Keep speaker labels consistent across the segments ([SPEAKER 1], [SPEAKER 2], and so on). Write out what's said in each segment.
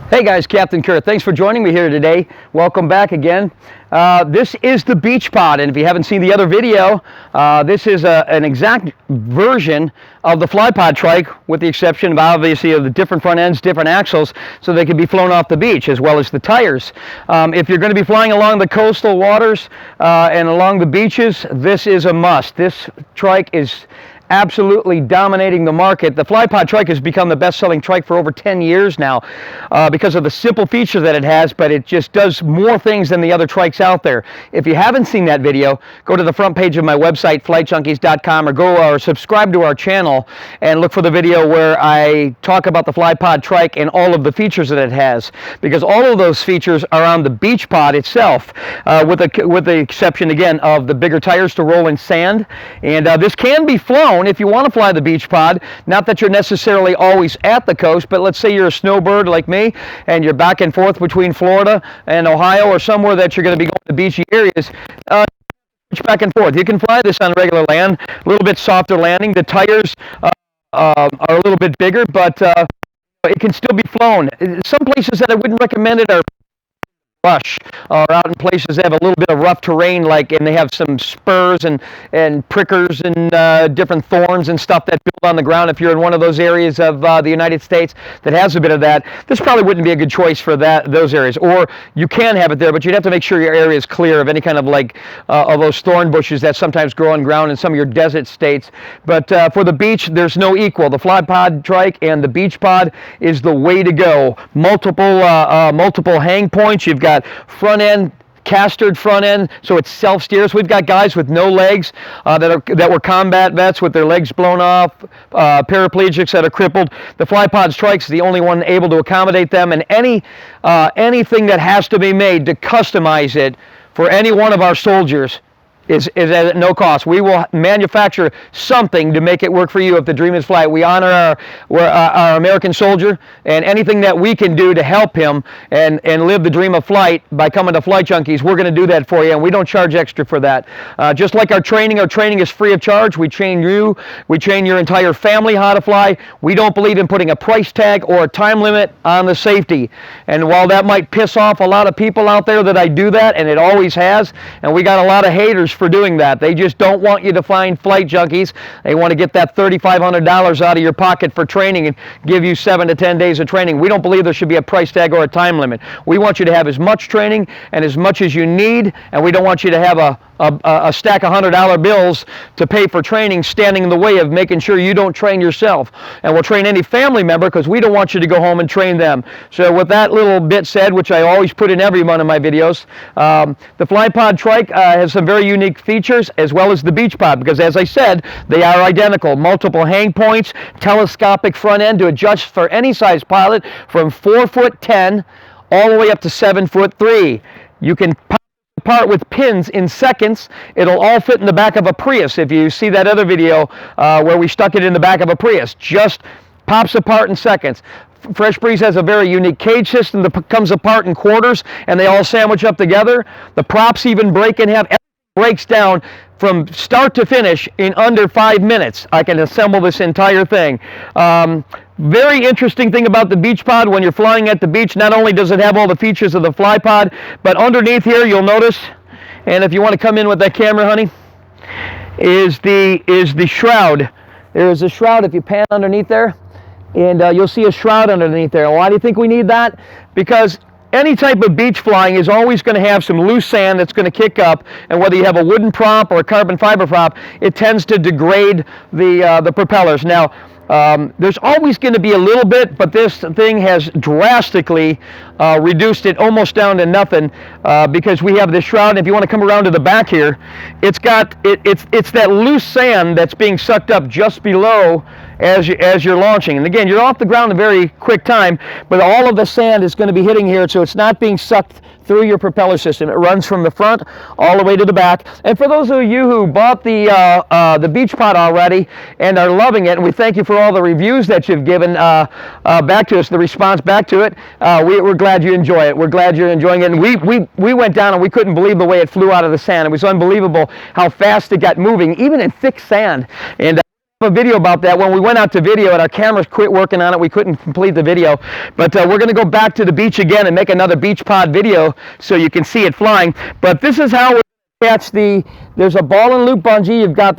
[SPEAKER 1] Hey guys, Captain Kurt. Thanks for joining me here today. Welcome back again. This is the beach pod, and if you haven't seen the other video, this is an exact version of the fly pod trike, with the exception of obviously of the different front ends, different axles, so they can be flown off the beach, as well as the tires. If you're going to be flying along the coastal waters and along the beaches, this is a must. This trike is absolutely dominating the market. The fly pod trike has become the best-selling trike for over 10 years now because of the simple features that it has, but it just does more things than the other trikes out there. If you haven't seen that video, go to the front page of my website, flightjunkies.com, or go or subscribe to our channel and look for the video where I talk about the fly pod trike and all of the features that it has, because all of those features are on the beach pod itself, with the exception again of the bigger tires to roll in sand. And this can be flown if you want to fly the beach pod. Not that you're necessarily always at the coast, but let's say you're a snowbird like me and you're back and forth between Florida and Ohio, or somewhere that you're going to be going to beachy areas. Back and forth. You can fly this on regular land, a little bit softer landing. The tires are a little bit bigger, but it can still be flown. Some places that I wouldn't recommend it are brush, or out in places that have a little bit of rough terrain, and they have some spurs and prickers and different thorns and stuff that build on the ground. If you're in one of those areas of the United States that has a bit of that, this probably wouldn't be a good choice for those areas. Or you can have it there, but you'd have to make sure your area is clear of any kind of of those thorn bushes that sometimes grow on ground in some of your desert states. But for the beach, there's no equal. The fly pod trike and the beach pod is the way to go. Multiple hang points. You've got front end, castered front end, so it self-steers. We've got guys with no legs that were combat vets with their legs blown off, paraplegics that are crippled. The fly pod trike's the only one able to accommodate them, and anything that has to be made to customize it for any one of our soldiers is at no cost. We will manufacture something to make it work for you if the dream is flight. We honor our American soldier, and anything that we can do to help him and live the dream of flight by coming to Flight Junkies, we're going to do that for you, and we don't charge extra for that. Just like our training is free of charge. We train you, we train your entire family how to fly. We don't believe in putting a price tag or a time limit on the safety. And while that might piss off a lot of people out there that I do that, and it always has, and we got a lot of haters for doing that. They just don't want you to find Flight Junkies. They want to get that $3,500 out of your pocket for training and give you 7 to 10 days of training. We don't believe there should be a price tag or a time limit. We want you to have as much training and as much as you need, and we don't want you to have a stack of $100 bills to pay for training standing in the way of making sure you don't train yourself. And we'll train any family member, because we don't want you to go home and train them. So with that little bit said, which I always put in every one of my videos, the fly pod trike has some very unique features, as well as the beach pod, because as I said, they are identical. Multiple hang points, telescopic front end to adjust for any size pilot from 4'10" all the way up to 7'3". You can pop apart with pins in seconds. It'll all fit in the back of a Prius. If you see that other video where we stuck it in the back of a Prius, just pops apart in seconds. Fresh Breeze has a very unique cage system that comes apart in quarters, and they all sandwich up together. The props even break in half. Breaks down from start to finish in under 5 minutes. I can assemble this entire thing. Very interesting thing about the beach pod, when you're flying at the beach, not only does it have all the features of the fly pod, but underneath here you'll notice, and if you want to come in with that camera, honey, is the shroud. There is a shroud if you pan underneath there, and you'll see a shroud underneath there. Why do you think we need that? Because any type of beach flying is always going to have some loose sand that's going to kick up, and whether you have a wooden prop or a carbon fiber prop, it tends to degrade the propellers. Now, there's always going to be a little bit, but this thing has drastically reduced it almost down to nothing, because we have this shroud. And if you want to come around to the back here, it's that loose sand that's being sucked up just below as you're launching. And again, you're off the ground in a very quick time, but all of the sand is going to be hitting here, so it's not being sucked through your propeller system. It runs from the front all the way to the back. And for those of you who bought the beach pod already and are loving it, and we thank you for all the reviews that you've given back to us, the response back to it, we're glad you enjoy it. We're glad you're enjoying it. And we went down and we couldn't believe the way it flew out of the sand. It was unbelievable how fast it got moving, even in thick sand. And a video about that. When we went out to video it, our cameras quit working on it. We couldn't complete the video, but we're going to go back to the beach again and make another beach pod video so you can see it flying. But this is how we attach there's a ball and loop bungee. You've got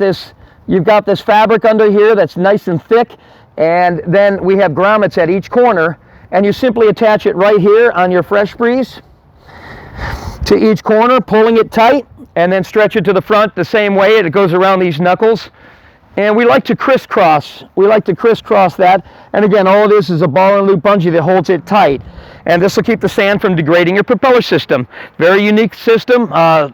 [SPEAKER 1] this fabric under here that's nice and thick, and then we have grommets at each corner, and you simply attach it right here on your Fresh Breeze to each corner, pulling it tight, and then stretch it to the front the same way. It goes around these knuckles. And we like to crisscross. We like to crisscross that. And again, all it is a ball and loop bungee that holds it tight. And this will keep the sand from degrading your propeller system. Very unique system.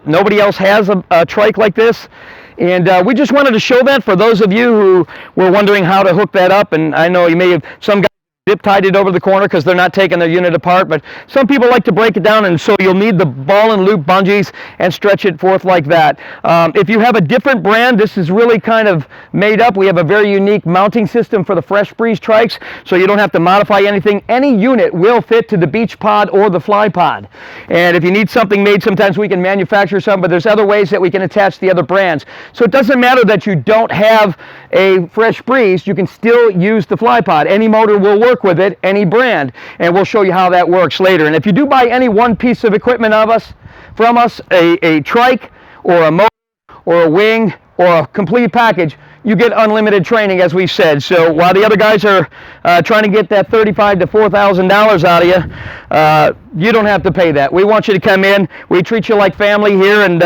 [SPEAKER 1] Nobody else has a trike like this. And we just wanted to show that for those of you who were wondering how to hook that up. And I know you may have, some guys zip tied it over the corner because they're not taking their unit apart, but some people like to break it down, and so you'll need the ball and loop bungees and stretch it forth like that. If you have a different brand, this is really kind of made up. We have a very unique mounting system for the Fresh Breeze trikes, so you don't have to modify anything. Any unit will fit to the beach pod or the fly pod. And if you need something made, sometimes we can manufacture some, but there's other ways that we can attach the other brands. So it doesn't matter that you don't have a Fresh Breeze, you can still use the fly pod. Any motor will work with it, any brand, and we'll show you how that works later. And if you do buy any one piece of equipment from us, a trike or a motor or a wing or a complete package, you get unlimited training, as we said. So while the other guys are trying to get that $3,500 to $4,000 out of you, you don't have to pay that. We want you to come in. We treat you like family here, and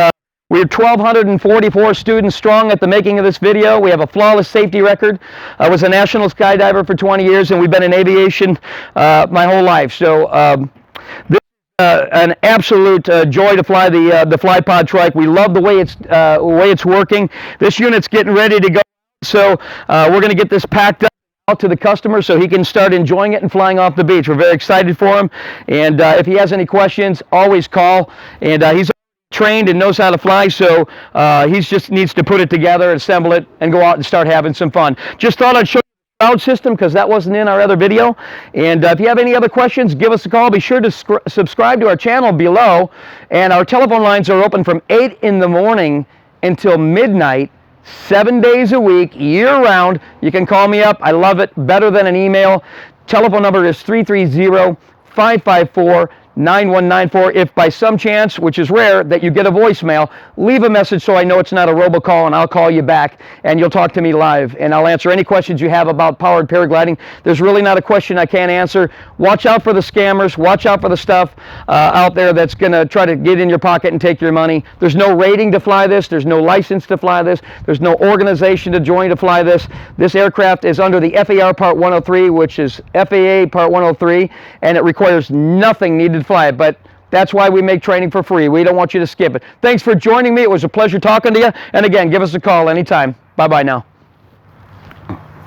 [SPEAKER 1] we're 1,244 students strong at the making of this video. We have a flawless safety record. I was a national skydiver for 20 years, and we've been in aviation my whole life. So this is an absolute joy to fly the fly pod trike. We love the way it's working. This unit's getting ready to go. So we're going to get this packed up out to the customer so he can start enjoying it and flying off the beach. We're very excited for him. And if he has any questions, always call. And he's trained and knows how to fly, so he just needs to put it together, assemble it, and go out and start having some fun. Just thought I'd show you the sound system because that wasn't in our other video. And if you have any other questions, give us a call. Be sure to subscribe to our channel below. And our telephone lines are open from 8 in the morning until midnight, 7 days a week, year-round. You can call me up. I love it. Better than an email. Telephone number is 330-554-9194. If by some chance, which is rare, that you get a voicemail, leave a message so I know it's not a robocall, and I'll call you back and you'll talk to me live, and I'll answer any questions you have about powered paragliding. There's really not a question I can't answer. Watch out for the scammers. Watch out for the stuff out there that's going to try to get in your pocket and take your money. There's no rating to fly this. There's no license to fly this. There's no organization to join to fly this. This aircraft is under the FAR Part 103, which is FAA Part 103, and it requires nothing needed to fly it, but that's why we make training for free. We don't want you to skip it. Thanks for joining me. It was a pleasure talking to you, and again, give us a call anytime. Bye-bye now.